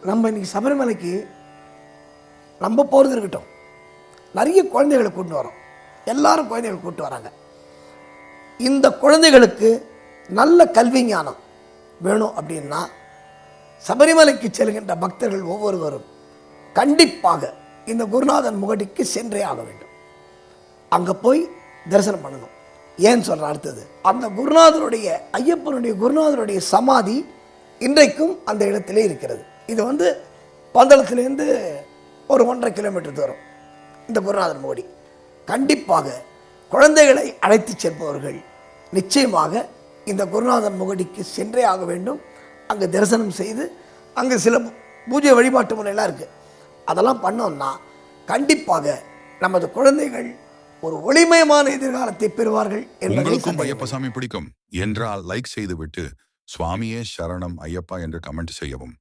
நம்ம இன்னைக்கு சபரிமலைக்கு நம்ம போகிறது இருக்கட்டும், நிறைய குழந்தைகளை கூட்டு வரோம். எல்லாரும் குழந்தைகளை கூட்டு வராங்க. இந்த குழந்தைகளுக்கு நல்ல கல்வி ஞானம் வேணும் அப்படின்னா சபரிமலைக்கு செல்கின்ற பக்தர்கள் ஒவ்வொருவரும் கண்டிப்பாக இந்த குருநாதன் முகடிக்கு சென்றே ஆக வேண்டும். அங்கே போய் தரிசனம் பண்ணணும். ஏன்னு சொல்கிற அடுத்தது, அந்த குருநாதனுடைய ஐயப்பனுடைய குருநாதனுடைய சமாதி இன்றைக்கும் அந்த இடத்திலே இருக்கிறது. இது பந்தளத்திலேருந்து ஒரு 1.5 கிலோமீட்டர் தூரம் இந்த குருநாதன் முகடி. கண்டிப்பாக குழந்தைகளை அழைத்து செல்பவர்கள் நிச்சயமாக இந்த குருநாதன் முகடிக்கு சென்றே ஆக வேண்டும். அங்கே தரிசனம் செய்து அங்கே சில பூஜை வழிபாட்டு முறையெல்லாம் இருக்குது. அதெல்லாம் பண்ணோம்னா கண்டிப்பாக நமது குழந்தைகள் ஒரு ஒளிமயமான எதிர்காலத்தை பெறுவார்கள். உங்களுக்கும் ஐயப்ப சாமி பிடிக்கும் என்றால் லைக் செய்துவிட்டு சுவாமியே சரணம் ஐயப்பா என்று கமெண்ட் செய்யவும்.